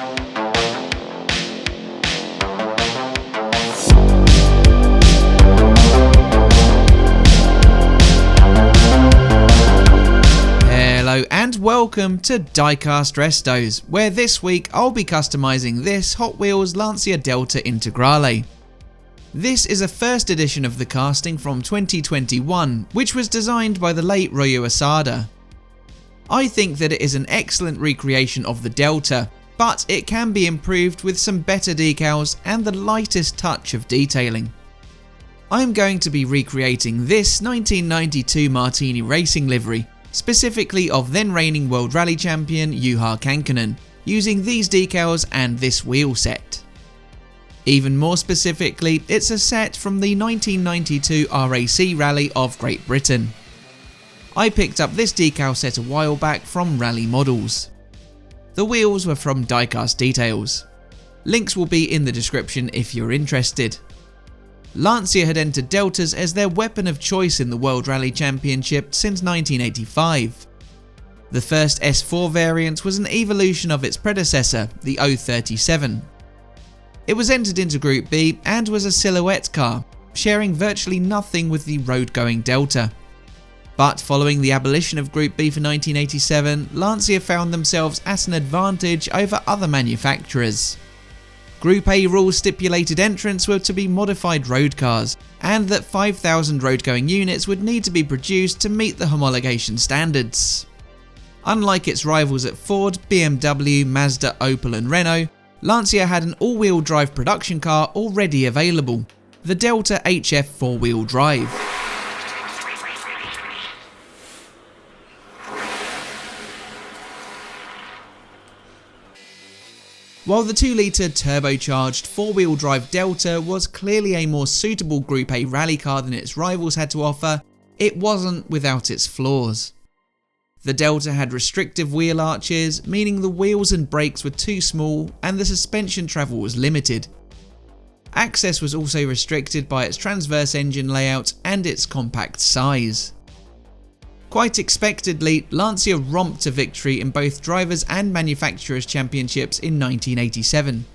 Hello and welcome to Diecast Restos, where this week I'll be customising this Hot Wheels Lancia Delta Integrale. This is a first edition of the casting from 2021, which was designed by the late Ryu Asada. I think that it is an excellent recreation of the Delta, but it can be improved with some better decals and the lightest touch of detailing. I'm going to be recreating this 1992 Martini Racing livery, specifically of then reigning World Rally Champion Juha Kankkunen, using these decals and this wheel set. Even more specifically, it's a set from the 1992 RAC Rally of Great Britain. I picked up this decal set a while back from Rally Models. The wheels were from Diecast Details. Links will be in the description if you're interested. Lancia had entered Deltas as their weapon of choice in the World Rally Championship since 1985. The first S4 variant was an evolution of its predecessor, the 037. It was entered into Group B and was a silhouette car, sharing virtually nothing with the road-going Delta. But following the abolition of Group B for 1987, Lancia found themselves at an advantage over other manufacturers. Group A rules stipulated entrants were to be modified road cars, and that 5,000 road-going units would need to be produced to meet the homologation standards. Unlike its rivals at Ford, BMW, Mazda, Opel and Renault, Lancia had an all-wheel drive production car already available, the Delta HF 4-wheel drive. While the 2-litre turbocharged 4-wheel drive Delta was clearly a more suitable Group A rally car than its rivals had to offer, it wasn't without its flaws. The Delta had restrictive wheel arches, meaning the wheels and brakes were too small and the suspension travel was limited. Access was also restricted by its transverse engine layout and its compact size. Quite expectedly, Lancia romped to victory in both Drivers' and Manufacturers' Championships in 1987.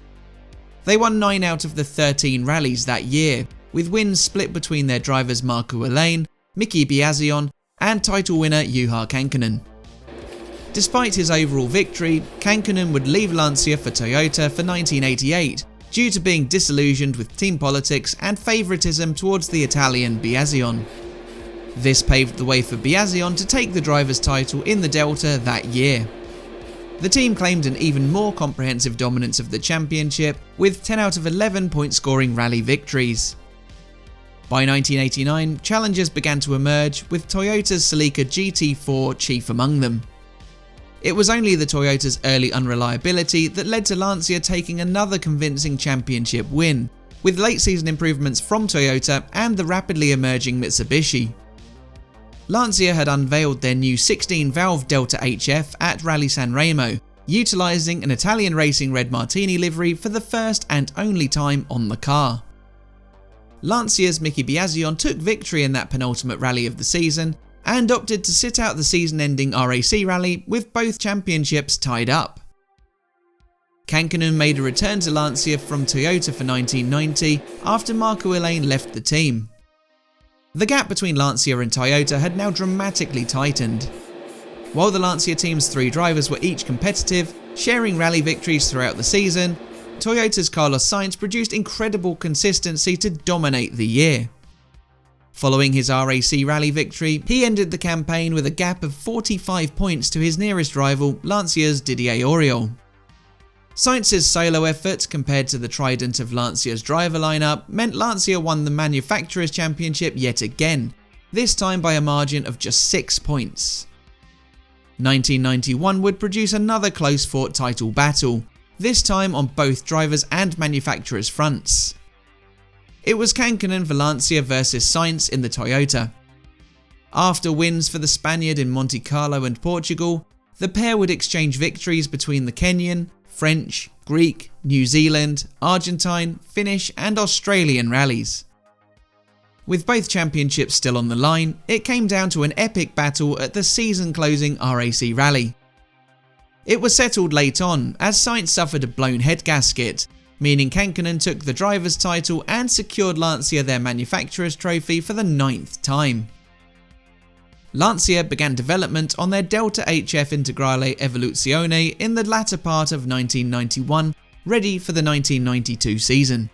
They won 9 out of the 13 rallies that year, with wins split between their drivers Marco Alain, Miki Biasion and title winner Juha Kankkunen. Despite his overall victory, Kankkunen would leave Lancia for Toyota for 1988 due to being disillusioned with team politics and favouritism towards the Italian Biasion. This paved the way for Biasion to take the driver's title in the Delta that year. The team claimed an even more comprehensive dominance of the championship, with 10 out of 11 point-scoring rally victories. By 1989, challengers began to emerge, with Toyota's Celica GT4 chief among them. It was only the Toyota's early unreliability that led to Lancia taking another convincing championship win, with late-season improvements from Toyota and the rapidly emerging Mitsubishi. Lancia had unveiled their new 16-valve Delta HF at Rally San Remo, utilising an Italian Racing Red Martini livery for the first and only time on the car. Lancia's Miki Biasion took victory in that penultimate rally of the season and opted to sit out the season-ending RAC rally with both championships tied up. Kankkunen made a return to Lancia from Toyota for 1990 after Marco Alain left the team. The gap between Lancia and Toyota had now dramatically tightened. While the Lancia team's 3 drivers were each competitive, sharing rally victories throughout the season, Toyota's Carlos Sainz produced incredible consistency to dominate the year. Following his RAC rally victory, he ended the campaign with a gap of 45 points to his nearest rival, Lancia's Didier Auriol. Sainz's solo effort, compared to the trident of Lancia's driver lineup, meant Lancia won the Manufacturers' Championship yet again, this time by a margin of just 6 points. 1991 would produce another close-fought title battle, this time on both drivers' and manufacturers' fronts. It was Kankkunen for Lancia versus Sainz in the Toyota. After wins for the Spaniard in Monte Carlo and Portugal, the pair would exchange victories between the Kenyan, French, Greek, New Zealand, Argentine, Finnish and Australian rallies. With both championships still on the line, it came down to an epic battle at the season-closing RAC rally. It was settled late on as Sainz suffered a blown head gasket, meaning Kankkunen took the driver's title and secured Lancia their manufacturer's trophy for the 9th time. Lancia began development on their Delta HF Integrale Evoluzione in the latter part of 1991, ready for the 1992 season.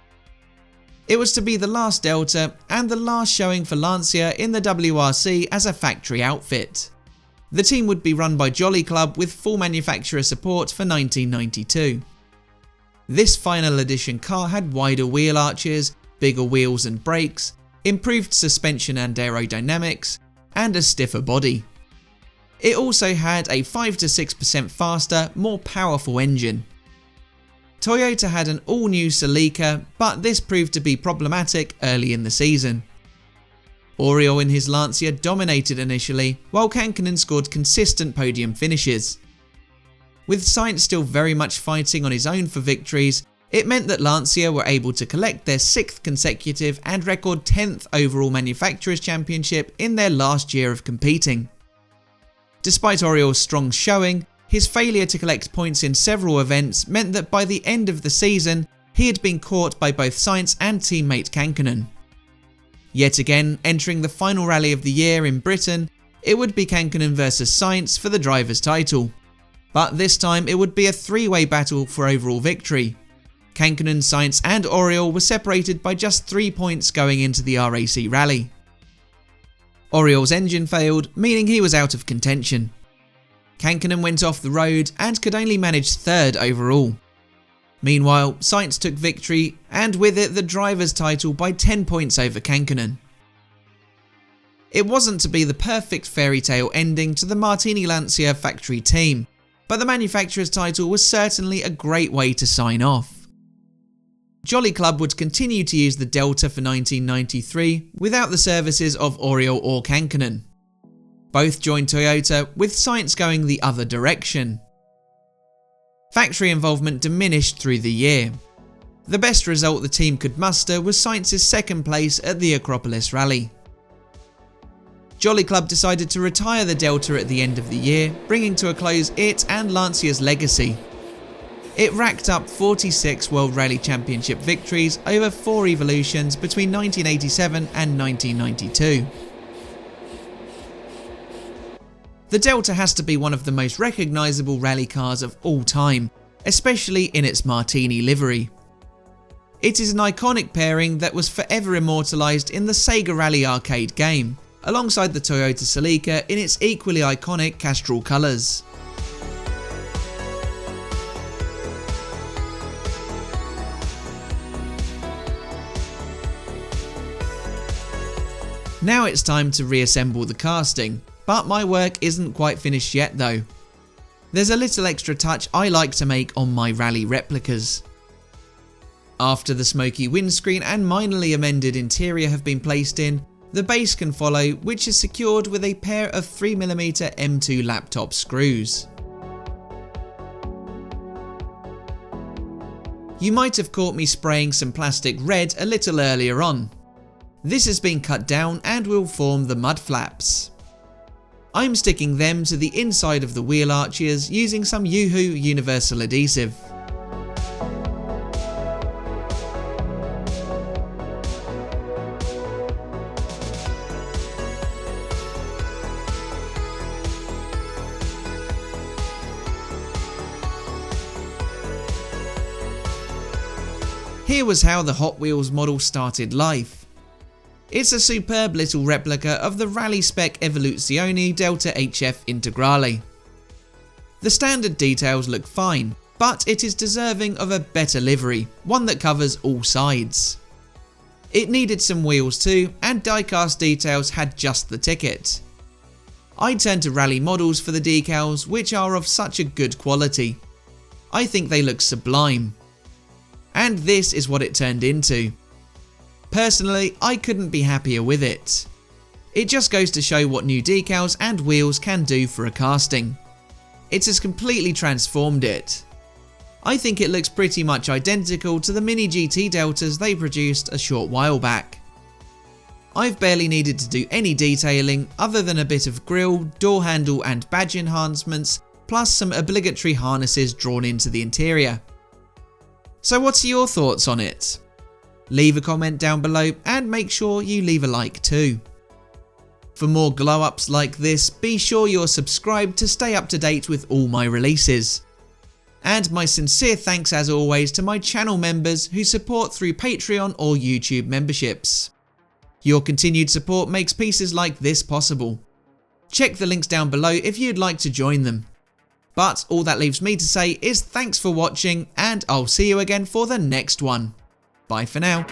It was to be the last Delta and the last showing for Lancia in the WRC as a factory outfit. The team would be run by Jolly Club with full manufacturer support for 1992. This final edition car had wider wheel arches, bigger wheels and brakes, improved suspension and aerodynamics, and a stiffer body. It also had a 5 to 6% faster, more powerful engine. Toyota had an all-new Celica, but this proved to be problematic early in the season. Oriol in his Lancia dominated initially, while Kankkunen scored consistent podium finishes. With Sainz still very much fighting on his own for victories, it meant that Lancia were able to collect their 6th consecutive and record 10th overall Manufacturers' Championship in their last year of competing. Despite Oriol's strong showing, his failure to collect points in several events meant that by the end of the season, he had been caught by both Sainz and teammate Kankkunen. Yet again, entering the final rally of the year in Britain, it would be Kankkunen versus Sainz for the driver's title. But this time it would be a three-way battle for overall victory. Kankkunen, Sainz and Oriol were separated by just 3 points going into the RAC rally. Oriol's engine failed, meaning he was out of contention. Kankkunen went off the road and could only manage 3rd overall. Meanwhile, Sainz took victory and with it the driver's title by 10 points over Kankkunen. It wasn't to be the perfect fairy tale ending to the Martini Lancia factory team, but the manufacturer's title was certainly a great way to sign off. Jolly Club would continue to use the Delta for 1993 without the services of Oriol or Kankkunen. Both joined Toyota, with Sainz going the other direction. Factory involvement diminished through the year. The best result the team could muster was Sainz's 2nd place at the Acropolis Rally. Jolly Club decided to retire the Delta at the end of the year, bringing to a close it and Lancia's legacy. It racked up 46 World Rally Championship victories over 4 evolutions between 1987 and 1992. The Delta has to be one of the most recognisable rally cars of all time, especially in its Martini livery. It is an iconic pairing that was forever immortalised in the Sega Rally arcade game, alongside the Toyota Celica in its equally iconic Castrol colours. Now it's time to reassemble the casting. But my work isn't quite finished yet though. There's a little extra touch I like to make on my rally replicas. After the smoky windscreen and minorly amended interior have been placed in, the base can follow, which is secured with a pair of 3mm M2 laptop screws. You might have caught me spraying some plastic red a little earlier on. This has been cut down and will form the mud flaps. I'm sticking them to the inside of the wheel arches using some Yoo-Hoo universal adhesive. Here was how the Hot Wheels model started life. It's a superb little replica of the Rally Spec Evoluzione Delta HF Integrale. The standard details look fine, but it is deserving of a better livery, one that covers all sides. It needed some wheels too, and diecast details had just the ticket. I turned to rally models for the decals, which are of such a good quality. I think they look sublime. And this is what it turned into. Personally, I couldn't be happier with it. It just goes to show what new decals and wheels can do for a casting. It has completely transformed it. I think it looks pretty much identical to the Mini GT Deltas they produced a short while back. I've barely needed to do any detailing other than a bit of grille, door handle and badge enhancements, plus some obligatory harnesses drawn into the interior. So what's your thoughts on it? Leave a comment down below and make sure you leave a like too. For more glow ups like this, be sure you're subscribed to stay up to date with all my releases. And my sincere thanks as always to my channel members who support through Patreon or YouTube memberships. Your continued support makes pieces like this possible. Check the links down below if you'd like to join them. But all that leaves me to say is thanks for watching, and I'll see you again for the next one. Bye for now.